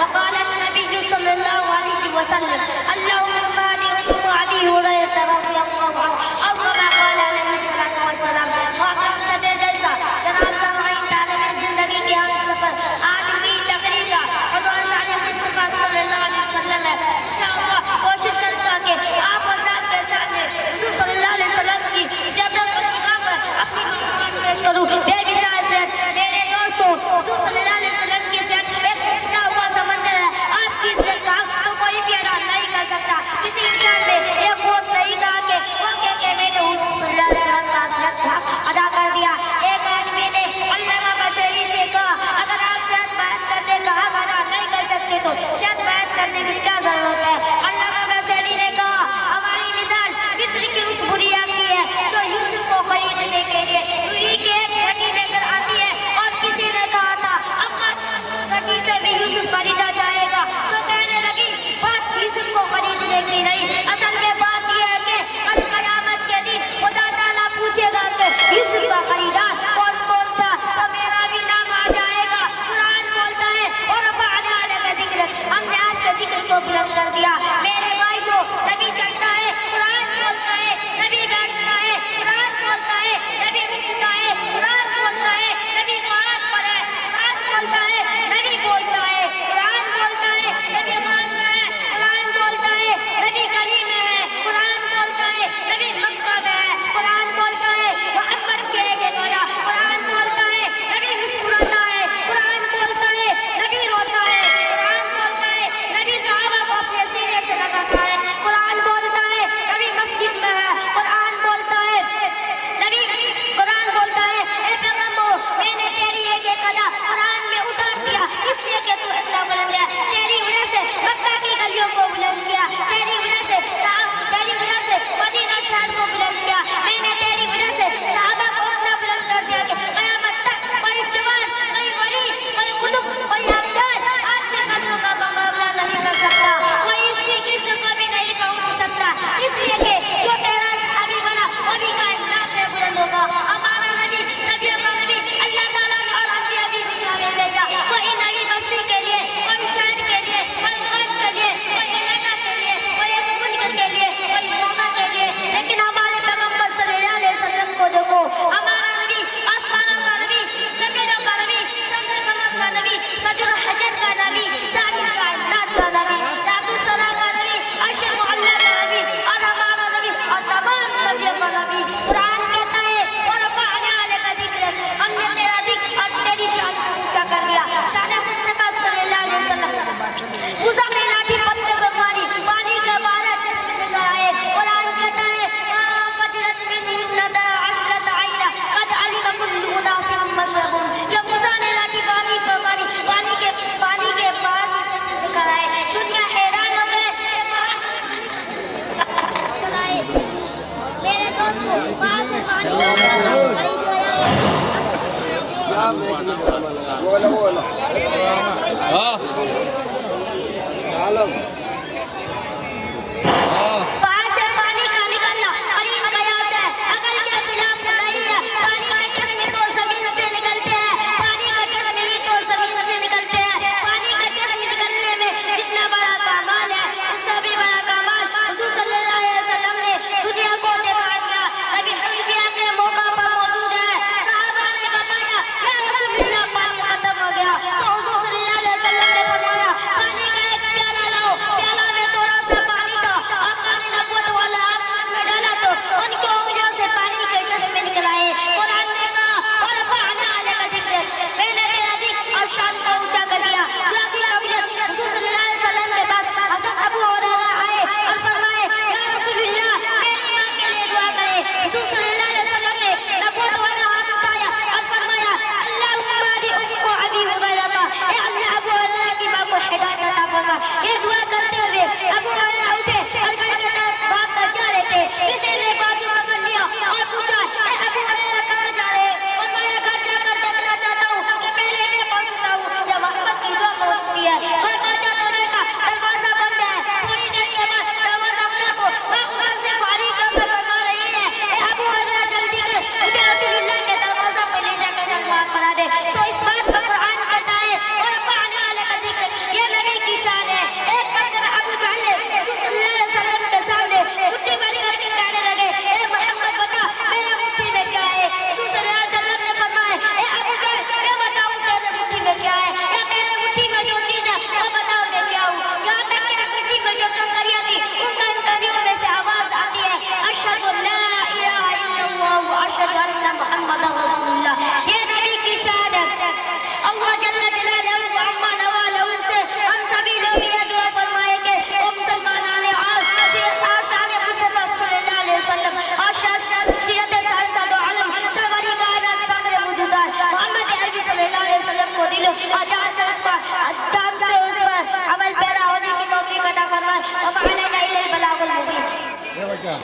فقال النبي صلى الله عليه وسلم اللهم بارك أبي هريرة رضي الله عنه أو كما قال عليه الصلاة والسلام. واقعہ جیسا جناب سامعین تعلیم زندگی کے ہم سفر آج بھی تقریر کا اور شان مصطفیٰ صلی اللہ علیہ وسلم ہے. انشاءاللہ کوشش کروں گا کہ آپ حضرات کے سامنے حضور صلی اللہ علیہ وسلم کی سیادت پر مقام پر اپنی بات پیش کروں. میری اجازت میرے دوستوں حضور صلی اللہ علیہ وسلم کی سیادت ایک ٹوٹا ہوا سمندر ہے. آپ کی عزت کا تو کوئی بھی ادا نہیں کر سکتا. کسی انسان نے ایک وقت نہیں کہا کہ وہ کہ میں نے حضور صلی اللہ علیہ وسلم کا سیادت کا ادا کر دیا. ایک آدمی نے علامہ بشری سے کہا اگر آپ سیادت بیان کرنے کا حق ادا نہیں کر سکتے تو سیادت بیان کرنے کی کیا ضرورت ہے. علامہ بشری نے کہا ہماری مثال مصر کی اس بڑھیا کی ہے جو یوسف کو خریدنے کے لیے روئی کی ایک گھٹی لے کر آتی ہے اور کسی نے کہا تھا اما گھٹی سے بھی یوسف خریدا جائے گا تو کہنے لگی بات یوسف کو خریدنے کی نہیں. اصل میں بات یہ ہے کہ کل قیامت کے دن خدا تعالیٰ پوچھے گا کہ یوسف کا خریدار کون کون تھا تو میرا بھی نام آ جائے گا. قرآن بولتا ہے اور رفعنا لک ذکرک ہم نے آج کے ذکر کو بلند کر دیا. میرے بھائی جو نبی چلتا ہے قرآن بولتا ہے, نبی بیٹھتا ہے قرآن بولتا ہے, نبی اٹھتا ہے قرآن بولتا ہے, نبی نماز پڑھے قرآن بولتا ہے, نبی بولتا ہے قرآن بولتا ہے, نبی مانتا ہے قرآن بولتا ہے, نبی کریم ہے قرآن بولتا ہے, نبی مکہ میں ہے قرآن بولتا ہے, محمد کے لیے گویا قرآن بولتا ہے, نبی مسکراتا ہے قرآن بولتا ہے, نبی روتا ہے قرآن بولتا ہے, نبی صحابہ کو اپنے سینے سے لگاتا ہے قرآن بولتا ہے, نبی مسجد میں ہے قرآن بولتا ہے, نبی قرآن بولتا ہے اے پیغمبر میں نے تیری ایک ایک ادا قرآن میں اتار دیا اس لیے کہ تو اتنا بلند ہے. تیری وجہ سے مکہ کی گلیوں کو بلند کیا, تیری وجہ سے مدینہ شہر کو بلند کیا, میں نے تیری وجہ سے صحابہ کو اتنا بلند کر دیا کہ قیامت تک کوئی جوان کوئی ولی کوئی قطب کوئی افضل آپ کے قدموں کا مقابلہ نہیں کر سکتا, کوئی اس کی عزت کو بھی نہیں پہنچ سکتا. اس لیے کہ جو تیرا صحابی بنا وہ بھی کائنات میں بلند ہوگا. ہمارا نبی اللہ تعالیٰ نے اور انبیاء بھی دنیا میں بھیجا کوئی نئی بستی کے لیے, کوئی شہر کے لیے, کوئی قوم کے لیے, کوئی علاقہ کے لیے, کوئی ایک ملک کے لیے, کوئی قوم کے لیے. لیکن ہمارے پیغمبر صلی اللہ علیہ وسلم کو دیکھو, ہمارا نبی آسمانوں کا نبی, زمینوں کا نبی, شمس قمر کا نبی, فجر حجر کا نبی, ساری کائنات کا نبی, ذات الصلاح کا نبی, عرش معلیٰ کا نبی اور ہمارا نبی اور تمام نبیوں کا نبی. قرآن کہتا ہے ورفعنا لک ذکرک ہم نے تیرا ذکر اور تیری شان کو اونچا کر دیا. شان مصطفیٰ صلی اللہ علیہ وسلم موسیٰ نے لاٹھی پتھر کو ماری, پانی کا 12 چشمے لے کر آئے. قرآن کہتا ہے فجرت منهن 12 عینا قد علم كل اناس مشربهم. جب موسیٰ نے لاٹھی پانی کو ماری, پانی کے 12 چشمے لے کر آئے. دنیا حیران ہو گئے. میرے دوستوں وہاں سے پانی خرید وہاں سے پانی کا نکلنا قریب قیاس ہے, عقل کے خلاف نہیں ہے. پانی کے چشمے تو زمین سے نکلتے ہیں, پانی کا چشمے ہی تو زمین سے نکلتے ہیں. پانی کا چشمے نکلنے میں جتنا بڑا کمال ہے اس سے بھی بڑا کمال حضور صلی اللہ علیہ وسلم نے دنیا کو دکھا دیا. نبی انبیاء کے موقع پر موجود ہے. صحابہ نے بتایا یا رسول اللہ پانی ختم ہو گیا تو حضور صلی اللہ علیہ وسلم نے فرمایا پانی کا ایک پیالہ لاؤ. کا